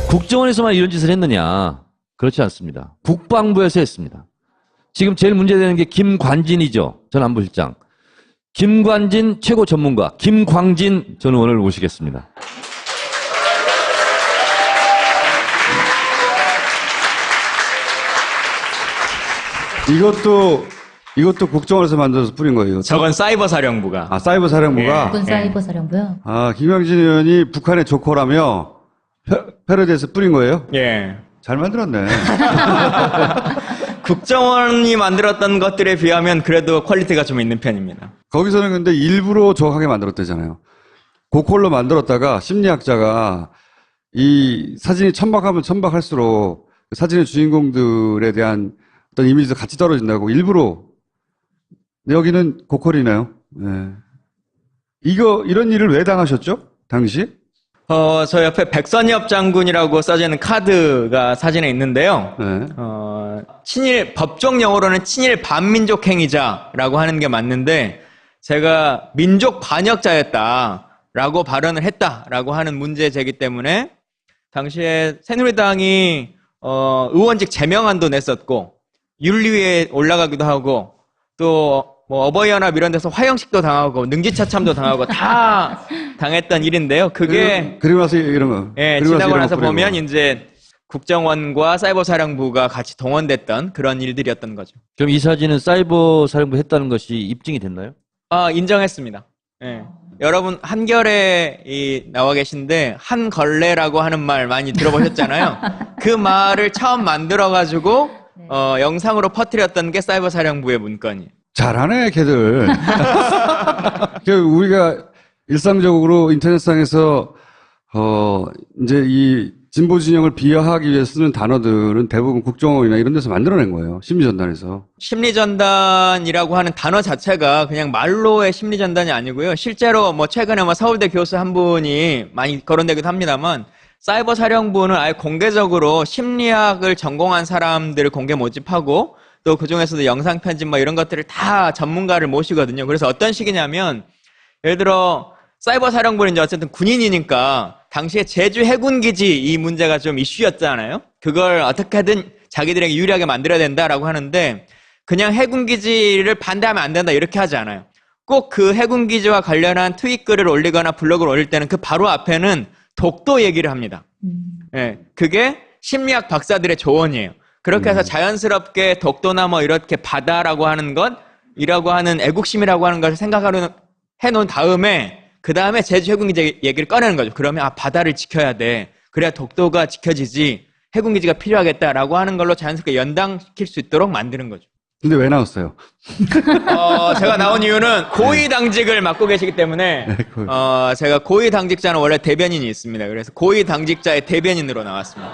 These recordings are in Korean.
국정원에서만 이런 짓을 했느냐? 그렇지 않습니다. 국방부에서 했습니다. 지금 제일 문제되는 게 김관진이죠. 전 안보실장. 김관진 최고 전문가, 김광진 전 의원을 모시겠습니다. 이것도 국정원에서 만들어서 뿌린 거예요. 이것도? 저건 사이버 사령부가. 아, 사이버 사령부가? 국군 사이버 사령부요? 아, 김광진 의원이 북한의 조커라며 패러디에서 뿌린 거예요? 예. 잘 만들었네. 국정원이 만들었던 것들에 비하면 그래도 퀄리티가 좀 있는 편입니다. 거기서는 근데 일부러 정확하게 만들었대잖아요. 고퀄로 만들었다가 심리학자가 이 사진이 천박하면 천박할수록 그 사진의 주인공들에 대한 어떤 이미지도 같이 떨어진다고 일부러. 여기는 고퀄이네요. 네. 이런 일을 왜 당하셨죠? 당시? 저 옆에 백선엽 장군이라고 써져 있는 카드가 사진에 있는데요. 네. 법정 용어로는 친일 반민족 행위자라고 하는 게 맞는데, 제가 민족 반역자였다라고 발언을 했다라고 하는 문제 제기 때문에, 당시에 새누리당이, 의원직 제명안도 냈었고, 윤리위에 올라가기도 하고, 또, 어버이연합 이런 데서 화형식도 당하고, 능지차참도 당하고, 다 당했던 일인데요. 그게. 그리고 나서 이런 거. 예, 지나고 나서 보면, 이제, 국정원과 사이버 사령부가 같이 동원됐던 그런 일들이었던 거죠. 그럼 이 사진은 사이버 사령부 했다는 것이 입증이 됐나요? 아, 인정했습니다. 예. 여러분, 한겨레 나와 계신데, 한걸레라고 하는 말 많이 들어보셨잖아요. 그 말을 처음 만들어가지고, 영상으로 퍼뜨렸던 게 사이버 사령부의 문건이에요. 잘하네, 걔들. 우리가 일상적으로 인터넷상에서, 이제 이 진보 진영을 비하하기 위해 쓰는 단어들은 대부분 국정원이나 이런 데서 만들어낸 거예요. 심리전단에서. 심리전단이라고 하는 단어 자체가 그냥 말로의 심리전단이 아니고요. 실제로 최근에 서울대 교수 한 분이 많이 거론되기도 합니다만, 사이버 사령부는 아예 공개적으로 심리학을 전공한 사람들을 공개 모집하고, 또 그중에서도 영상 편집 이런 것들을 다 전문가를 모시거든요. 그래서 어떤 식이냐면, 예를 들어 사이버 사령부는 이제 어쨌든 군인이니까 당시에 제주 해군기지 이 문제가 좀 이슈였잖아요. 그걸 어떻게든 자기들에게 유리하게 만들어야 된다라고 하는데, 그냥 해군기지를 반대하면 안 된다 이렇게 하지 않아요. 꼭 그 해군기지와 관련한 트윗 글을 올리거나 블로그를 올릴 때는 그 바로 앞에는 독도 얘기를 합니다. 예, 그게 심리학 박사들의 조언이에요. 그렇게 해서 자연스럽게 독도나 이렇게 바다라고 하는 것이라고 하는 애국심이라고 하는 것을 생각하려 해놓은 다음에, 그 다음에 제주 해군기지 얘기를 꺼내는 거죠. 그러면 바다를 지켜야 돼. 그래야 독도가 지켜지지. 해군기지가 필요하겠다라고 하는 걸로 자연스럽게 연당시킬 수 있도록 만드는 거죠. 근데 왜 나왔어요? 제가 나온 이유는 고위당직을 맡고 계시기 때문에, 제가 고위당직자는 원래 대변인이 있습니다. 그래서 고위당직자의 대변인으로 나왔습니다.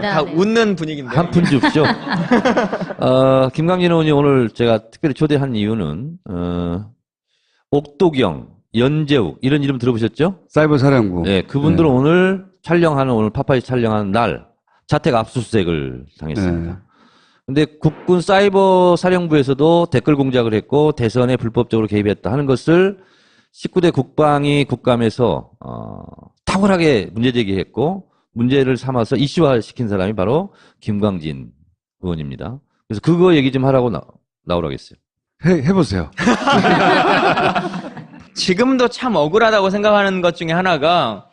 다 웃는 분위기인데. 한 푼 줍쇼. 김광진 의원이 오늘 제가 특별히 초대한 이유는, 옥도경, 연재욱, 이런 이름 들어보셨죠? 사이버 사령부. 네, 그분들은 네. 오늘 파파이 촬영하는 날, 자택 압수수색을 당했습니다. 네. 근데 국군 사이버 사령부에서도 댓글 공작을 했고, 대선에 불법적으로 개입했다 하는 것을 19대 국방위 국감에서, 탁월하게 문제제기했고, 문제를 삼아서 이슈화시킨 사람이 바로 김광진 의원입니다. 그래서 그거 얘기 좀 하라고 나오라고 했어요. 해보세요. 지금도 참 억울하다고 생각하는 것 중에 하나가,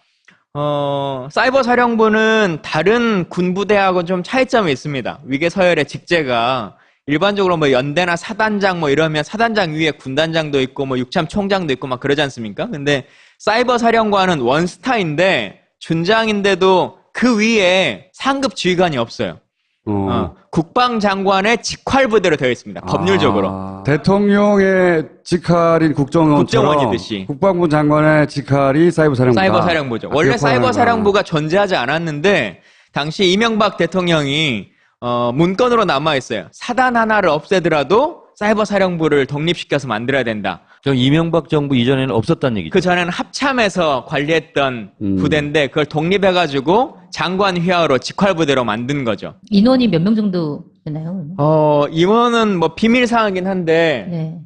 사이버 사령부는 다른 군부대하고 좀 차이점이 있습니다. 위계 서열의 직제가 일반적으로 연대나 사단장 이러면 사단장 위에 군단장도 있고 육참 총장도 있고 그러지 않습니까? 근데 사이버 사령관은 원스타인데 준장인데도 그 위에 상급 지휘관이 없어요. 국방장관의 직활부대로 되어 있습니다. 법률적으로. 대통령의 직할인 국정원이듯이 국방부 장관의 직할이 사이버 사령부다. 사이버 사령부죠. 원래 사이버 사령부가 존재하지 않았는데, 당시 이명박 대통령이 문건으로 남아 있어요. 사단 하나를 없애더라도 사이버 사령부를 독립시켜서 만들어야 된다. 그럼 이명박 정부 이전에는 없었다는 얘기죠? 그 전에는 합참에서 관리했던 부대인데, 그걸 독립해가지고 장관 휘하로 직활부대로 만든 거죠. 인원이 몇 명 정도 되나요? 인원은 비밀 사항이긴 한데, 네.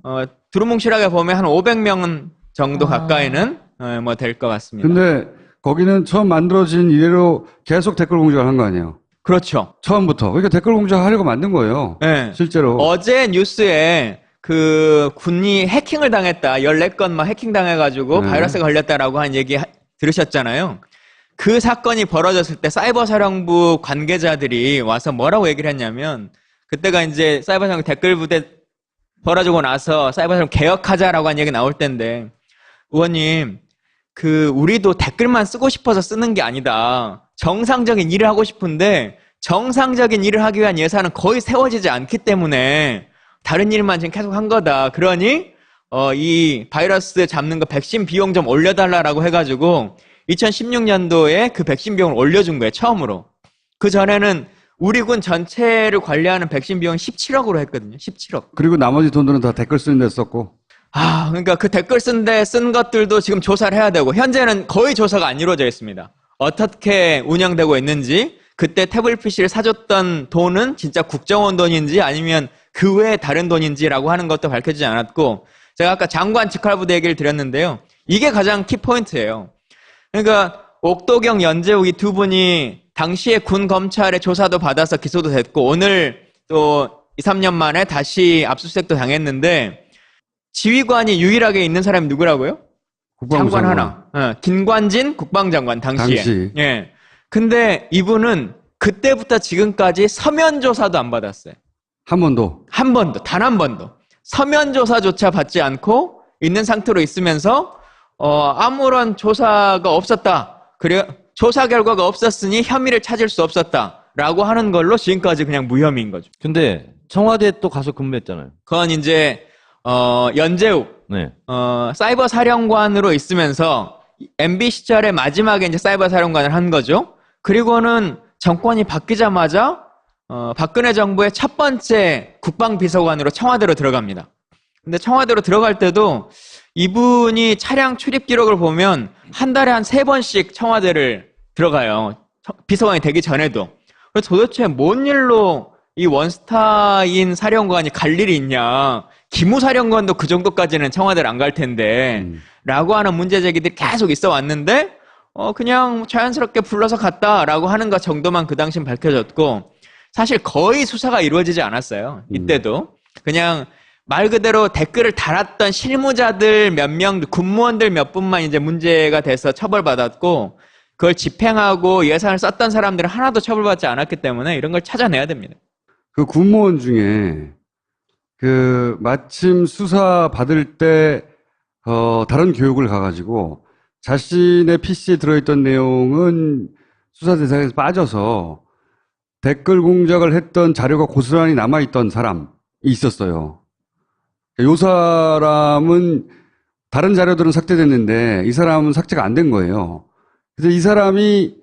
두루뭉실하게 보면 한 500명 정도 가까이는 될 것 같습니다. 근데 거기는 처음 만들어진 이래로 계속 댓글 공작을 한 거 아니에요? 그렇죠. 처음부터. 그러니까 댓글 공작하려고 만든 거예요. 네. 실제로. 어제 뉴스에 그 군이 해킹을 당했다. 14건 막 해킹 당해가지고 네. 바이러스가 걸렸다라고 한 얘기 들으셨잖아요. 그 사건이 벌어졌을 때 사이버 사령부 관계자들이 와서 뭐라고 얘기를 했냐면 그때가 이제 사이버 사령부 댓글 부대 벌어지고 나서 사이버 사령부 개혁하자라고 한 얘기 나올 텐데 의원님 우리도 댓글만 쓰고 싶어서 쓰는 게 아니다. 정상적인 일을 하고 싶은데 정상적인 일을 하기 위한 예산은 거의 세워지지 않기 때문에 다른 일만 지금 계속 한 거다. 그러니 이 바이러스 잡는 거 백신 비용 좀 올려달라고 해가지고 2016년도에 그 백신 비용을 올려준 거예요. 처음으로. 그 전에는 우리 군 전체를 관리하는 백신 비용 17억으로 했거든요. 17억. 그리고 나머지 돈들은 다 댓글 쓰는 데 썼고. 그러니까 그 댓글 쓴 것들도 지금 조사를 해야 되고 현재는 거의 조사가 안 이루어져 있습니다. 어떻게 운영되고 있는지 그때 태블릿 PC를 사줬던 돈은 진짜 국정원 돈인지 아니면 그 외에 다른 돈인지라고 하는 것도 밝혀지지 않았고 제가 아까 장관 직할부대 얘기를 드렸는데요. 이게 가장 키포인트예요. 그러니까 옥도경, 연재욱 이 두 분이 당시에 군 검찰의 조사도 받아서 기소도 됐고 오늘 또 2, 3년 만에 다시 압수수색도 당했는데 지휘관이 유일하게 있는 사람이 누구라고요? 장관 하나. 김관진 국방장관 당시에. 예. 근데 이분은 그때부터 지금까지 서면 조사도 안 받았어요. 한 번도. 한 번도, 단 한 번도. 서면 조사조차 받지 않고 있는 상태로 있으면서 아무런 조사가 없었다. 그래 조사 결과가 없었으니 혐의를 찾을 수 없었다라고 하는 걸로 지금까지 그냥 무혐의인 거죠. 근데 청와대 또 가서 근무했잖아요. 그건 이제 연재욱 네. 사이버 사령관으로 있으면서 MB 시절에 마지막에 이제 사이버 사령관을 한 거죠. 그리고는 정권이 바뀌자마자 박근혜 정부의 첫 번째 국방비서관으로 청와대로 들어갑니다. 근데 청와대로 들어갈 때도 이분이 차량 출입 기록을 보면 한 달에 한 3번씩 청와대를 들어가요. 비서관이 되기 전에도. 그래서 도대체 뭔 일로 이 원스타인 사령관이 갈 일이 있냐. 기무사령관도 그 정도까지는 청와대를 안 갈 텐데 라고 하는 문제 제기들이 계속 있어 왔는데 그냥 자연스럽게 불러서 갔다라고 하는 것 정도만 그 당시엔 밝혀졌고 사실 거의 수사가 이루어지지 않았어요. 이때도. 그냥 말 그대로 댓글을 달았던 실무자들 몇 명, 군무원들 몇 분만 이제 문제가 돼서 처벌받았고 그걸 집행하고 예산을 썼던 사람들은 하나도 처벌받지 않았기 때문에 이런 걸 찾아내야 됩니다. 그 군무원 중에 마침 수사 받을 때 다른 교육을 가가지고 자신의 PC에 들어있던 내용은 수사 대상에서 빠져서 댓글 공작을 했던 자료가 고스란히 남아있던 사람이 있었어요. 이 사람은 다른 자료들은 삭제됐는데 이 사람은 삭제가 안 된 거예요. 그래서 이 사람이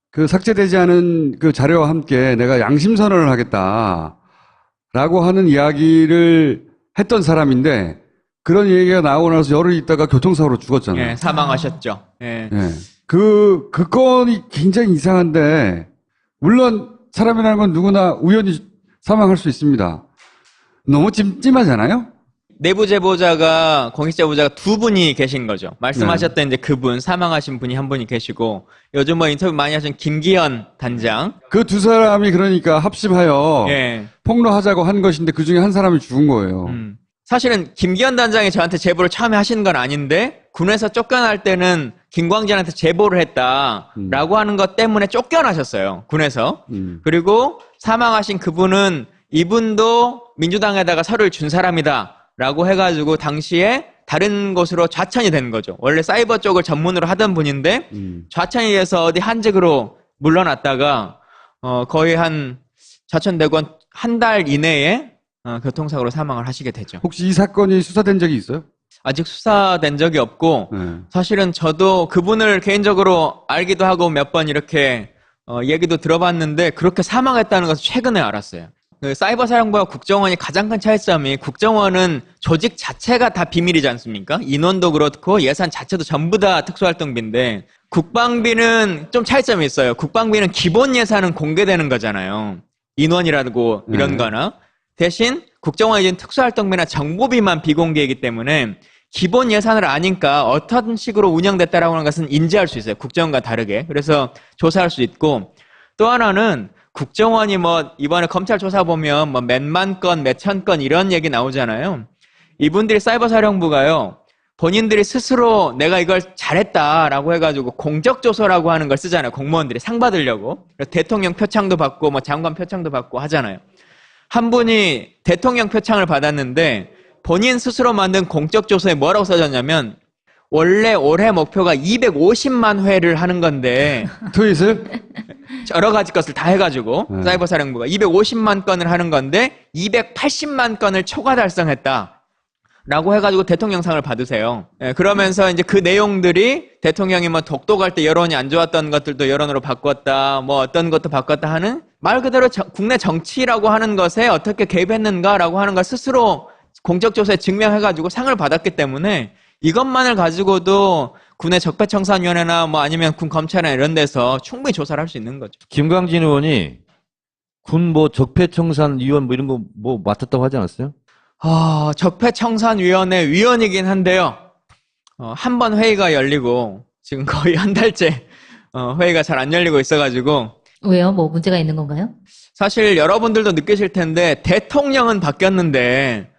그 삭제되지 않은 그 자료와 함께 내가 양심선언을 하겠다라고 하는 이야기를 했던 사람인데 그런 얘기가 나오고 나서 열흘 있다가 교통사고로 죽었잖아요. 예, 사망하셨죠. 예. 예. 그 건이 굉장히 이상한데 물론 사람이라는 건 누구나 우연히 사망할 수 있습니다. 너무 찜찜하잖아요? 내부 제보자가, 공식 제보자가 두 분이 계신 거죠. 말씀하셨던 이제 그분, 사망하신 분이 한 분이 계시고, 요즘 뭐 인터뷰 많이 하신 김기현 단장. 그 두 사람이 그러니까 합심하여 예. 폭로하자고 한 것인데 그 중에 한 사람이 죽은 거예요. 사실은 김기현 단장이 저한테 제보를 처음에 하신 건 아닌데, 군에서 쫓겨날 때는 김광진한테 제보를 했다라고 하는 것 때문에 쫓겨나셨어요. 군에서. 그리고 사망하신 그분은 이분도 민주당에다가 서류를 준 사람이다. 라고 해가지고 당시에 다른 곳으로 좌천이 된 거죠. 원래 사이버 쪽을 전문으로 하던 분인데 좌천이 돼서 어디 한직으로 물러났다가 거의 한 좌천되고 한 달 이내에 교통사고로 사망을 하시게 되죠. 혹시 이 사건이 수사된 적이 있어요? 아직 수사된 적이 없고 네. 사실은 저도 그분을 개인적으로 알기도 하고 몇 번 이렇게 얘기도 들어봤는데 그렇게 사망했다는 것을 최근에 알았어요. 그 사이버 사령부와 국정원이 가장 큰 차이점이 국정원은 조직 자체가 다 비밀이지 않습니까? 인원도 그렇고 예산 자체도 전부 다 특수활동비인데 국방비는 좀 차이점이 있어요. 국방비는 기본 예산은 공개되는 거잖아요. 인원이라고 이런 거나. 대신 국정원이 이제 특수활동비나 정보비만 비공개이기 때문에 기본 예산을 아니까 어떤 식으로 운영됐다라고 하는 것은 인지할 수 있어요. 국정원과 다르게. 그래서 조사할 수 있고, 또 하나는 국정원이 뭐 이번에 검찰 조사 보면 뭐 몇만 건, 몇천 건 이런 얘기 나오잖아요. 이분들이 사이버사령부가요, 본인들이 스스로 내가 이걸 잘했다라고 해가지고 공적조서라고 하는 걸 쓰잖아요. 공무원들이 상 받으려고. 그래서 대통령 표창도 받고 뭐 장관 표창도 받고 하잖아요. 한 분이 대통령 표창을 받았는데 본인 스스로 만든 공적조서에 뭐라고 써졌냐면, 원래 올해 목표가 250만 회를 하는 건데 트윗을? 여러 가지 것을 다 해가지고 사이버사령부가 250만 건을 하는 건데 280만 건을 초과 달성했다 라고 해가지고 대통령상을 받으세요. 예, 그러면서 이제 그 내용들이 대통령이 뭐 독도갈 때 여론이 안 좋았던 것들도 여론으로 바꿨다, 뭐 어떤 것도 바꿨다 하는, 말 그대로 국내 정치라고 하는 것에 어떻게 개입했는가라고 하는 걸 스스로 공적조사에 증명해가지고 상을 받았기 때문에 이것만을 가지고도 군의 적폐청산위원회나 뭐 아니면 군 검찰이나 이런 데서 충분히 조사를 할 수 있는 거죠. 김광진 의원이 군 뭐 적폐청산위원 뭐 이런 거 뭐 맡았다고 하지 않았어요? 적폐청산위원회 위원이긴 한데요. 한 번 회의가 열리고 지금 거의 한 달째 회의가 잘 안 열리고 있어가지고. 왜요? 뭐 문제가 있는 건가요? 사실 여러분들도 느끼실 텐데 대통령은 바뀌었는데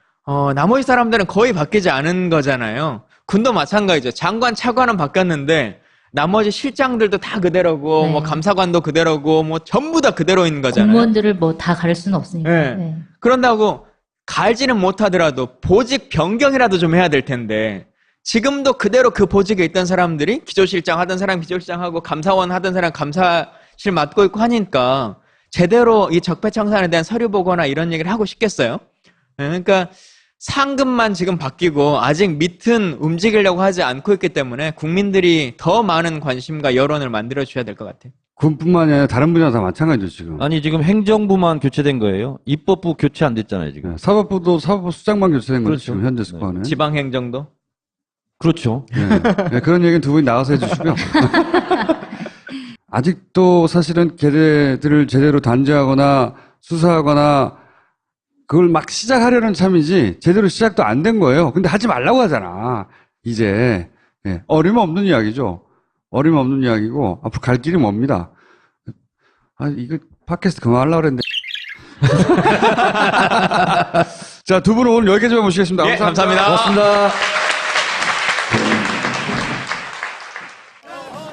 나머지 사람들은 거의 바뀌지 않은 거잖아요. 군도 마찬가지죠. 장관, 차관은 바뀌었는데 나머지 실장들도 다 그대로고 네. 뭐 감사관도 그대로고 뭐 전부 다 그대로인 거잖아요. 공무원들을 뭐 다 가릴 수는 없으니까. 네. 네. 그런다고 갈지는 못하더라도 보직 변경이라도 좀 해야 될 텐데 지금도 그대로 그 보직에 있던 사람들이 기조실장 하던 사람 기조실장 하고 감사원 하던 사람 감사실 맡고 있고 하니까 제대로 이 적폐청산에 대한 서류 보거나 이런 얘기를 하고 싶겠어요? 네, 그러니까 상급만 지금 바뀌고 아직 밑은 움직이려고 하지 않고 있기 때문에 국민들이 더 많은 관심과 여론을 만들어 주셔야 될 것 같아요. 군뿐만이 아니라 다른 분야도 다 마찬가지죠, 지금. 아니 지금 행정부만 교체된 거예요. 입법부 교체 안 됐잖아요 지금. 네, 사법부도 사법부 수장만 교체된 거죠, 그렇죠. 지금 현재 스코어는. 지방행정도? 그렇죠. 네. 네, 그런 얘기는 두 분이 나와서 해주시고요. 아직도 사실은 걔네들을 제대로 단죄하거나 수사하거나 그걸 막 시작하려는 참이지 제대로 시작도 안 된 거예요. 근데 하지 말라고 하잖아. 이제 예, 어림없는 이야기죠. 어림없는 이야기고 앞으로 갈 길이 멉니다. 이거 팟캐스트 그만하려고 그랬는데. 자, 두 분은 오늘 여기까지만 모시겠습니다. 예, 감사합니다. 고맙습니다.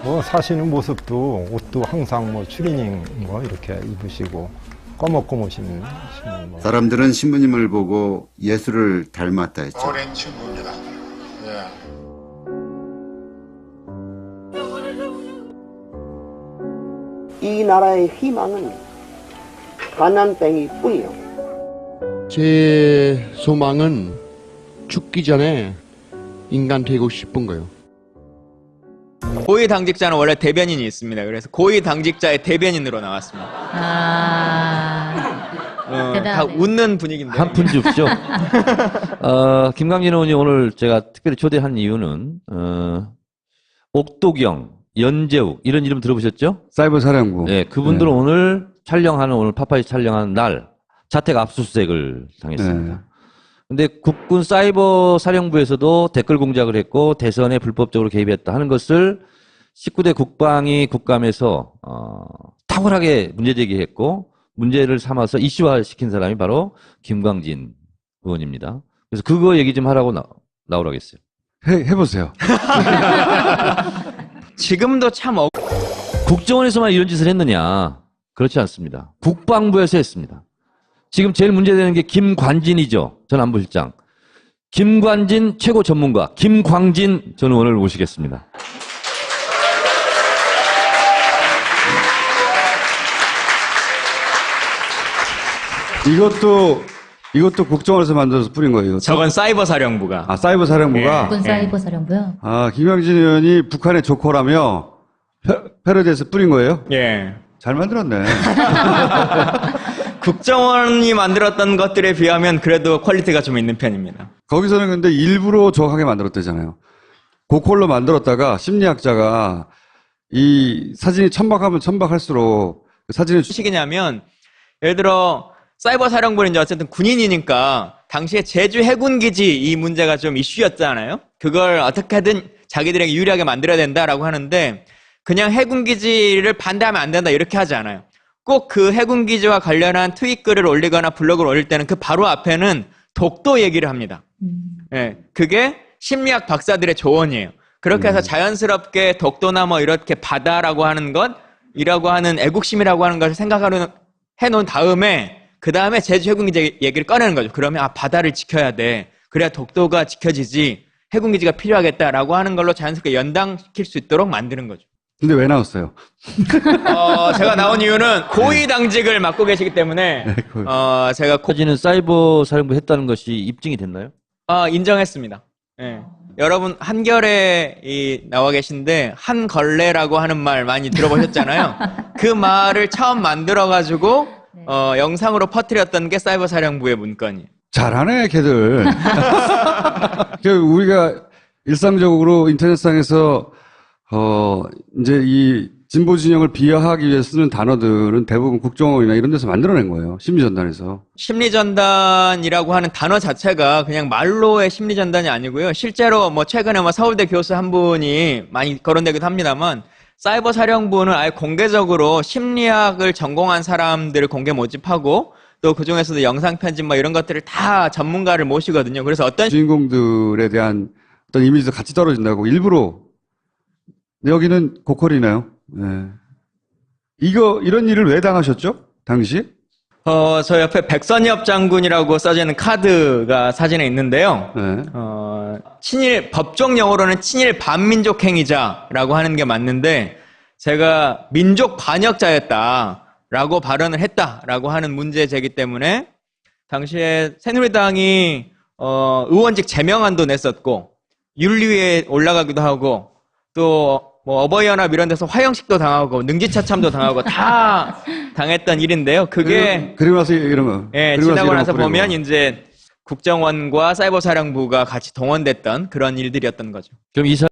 뭐 사시는 모습도 옷도 항상 뭐 추리닝 뭐 이렇게 입으시고 꺼먹고무신 뭐. 사람들은 신부님을 보고 예수를 닮았다 했죠. 오랜 친구입니다. 예. 이 나라의 희망은 가난뱅이 뿐이요. 제 소망은 죽기 전에 인간 되고 싶은 거요. 고위 당직자는 원래 대변인이 있습니다. 그래서 고위 당직자의 대변인으로 나왔습니다. 다 대단하네요. 웃는 분위기인데. 한 푼 줍쇼. 김광진 의원이 오늘 제가 특별히 초대한 이유는 옥도경, 연재욱 이런 이름 들어보셨죠? 사이버 사령부. 네, 그분들은 오늘 오늘 파파이 촬영하는 날 자택 압수수색을 당했습니다. 네. 근데 국군 사이버 사령부에서도 댓글 공작을 했고 대선에 불법적으로 개입했다 하는 것을 19대 국방위 국감에서 탁월하게 문제 제기했고 문제를 삼아서 이슈화 시킨 사람이 바로 김광진 의원입니다. 그래서 그거 얘기 좀 하라고 나오라고 했어요. 해보세요. 지금도 참 국정원에서만 이런 짓을 했느냐? 그렇지 않습니다. 국방부에서 했습니다. 지금 제일 문제되는 게 김관진이죠. 전 안보실장. 김관진 최고 전문가 김광진 전 의원을 모시겠습니다. 이것도 국정원에서 만들어서 뿌린 거예요. 이것도? 저건 사이버 사령부가. 사이버 사령부가. 국군 사이버 사령부요. 김영진 의원이 북한의 조커라며 패러디에서 뿌린 거예요? 예. 잘 만들었네. 국정원이 만들었던 것들에 비하면 그래도 퀄리티가 좀 있는 편입니다. 거기서는 근데 일부러 정확하게 만들었대잖아요. 고퀄로 만들었다가 심리학자가 이 사진이 천박하면 천박할수록 그 사진을 식이냐면 예를 들어 사이버 사령부는 이제 어쨌든 군인이니까 당시에 제주 해군기지 이 문제가 좀 이슈였잖아요. 그걸 어떻게든 자기들에게 유리하게 만들어야 된다라고 하는데 그냥 해군기지를 반대하면 안 된다 이렇게 하지 않아요. 꼭 그 해군기지와 관련한 트윗 글을 올리거나 블로그를 올릴 때는 그 바로 앞에는 독도 얘기를 합니다. 예, 그게 심리학 박사들의 조언이에요. 그렇게 해서 자연스럽게 독도나 뭐 이렇게 바다라고 하는 것이라고 하는 애국심이라고 하는 것을 생각하려 해놓은 다음에 그 다음에 제주 해군기지 얘기를 꺼내는 거죠. 그러면 바다를 지켜야 돼. 그래야 독도가 지켜지지. 해군기지가 필요하겠다라고 하는 걸로 자연스럽게 연당시킬 수 있도록 만드는 거죠. 근데 왜 나왔어요? 제가 나온 이유는 고위 당직을 맡고 계시기 때문에 제가 사진은 사이버 사령부 했다는 것이 입증이 됐나요? 인정했습니다. 예. 여러분 한겨레 나와 계신데 한걸레라고 하는 말 많이 들어보셨잖아요. 그 말을 처음 만들어가지고 영상으로 퍼뜨렸던 게 사이버 사령부의 문건이에요. 잘하네, 걔들. 우리가 일상적으로 인터넷상에서 이제 이 진보 진영을 비하하기 위해 쓰는 단어들은 대부분 국정원이나 이런 데서 만들어낸 거예요. 심리전단에서. 심리전단이라고 하는 단어 자체가 그냥 말로의 심리전단이 아니고요. 실제로 뭐 최근에 뭐 서울대 교수 한 분이 많이 거론되기도 합니다만 사이버 사령부는 아예 공개적으로 심리학을 전공한 사람들을 공개 모집하고 또 그 중에서도 영상 편집 뭐 이런 것들을 다 전문가를 모시거든요. 그래서 어떤 주인공들에 대한 어떤 이미지도 같이 떨어진다고 일부러 여기는 고퀄이나요? 네. 이런 일을 왜 당하셨죠? 당시? 저 옆에 백선엽 장군이라고 써져 있는 카드가 사진에 있는데요. 네. 법적 용어로는 친일 반민족 행위자라고 하는 게 맞는데, 제가 민족 반역자였다라고 발언을 했다라고 하는 문제 제기 때문에, 당시에 새누리당이, 의원직 제명안도 냈었고, 윤리위에 올라가기도 하고, 또, 뭐 어버이연합 이런 데서 화형식도 당하고 능지차참도 당하고 다 당했던 일인데요. 그게 그리고 나서 이런 거. 예, 지나고 나서 보면 이제 국정원과 사이버 사령부가 같이 동원됐던 그런 일들이었던 거죠. 그럼 이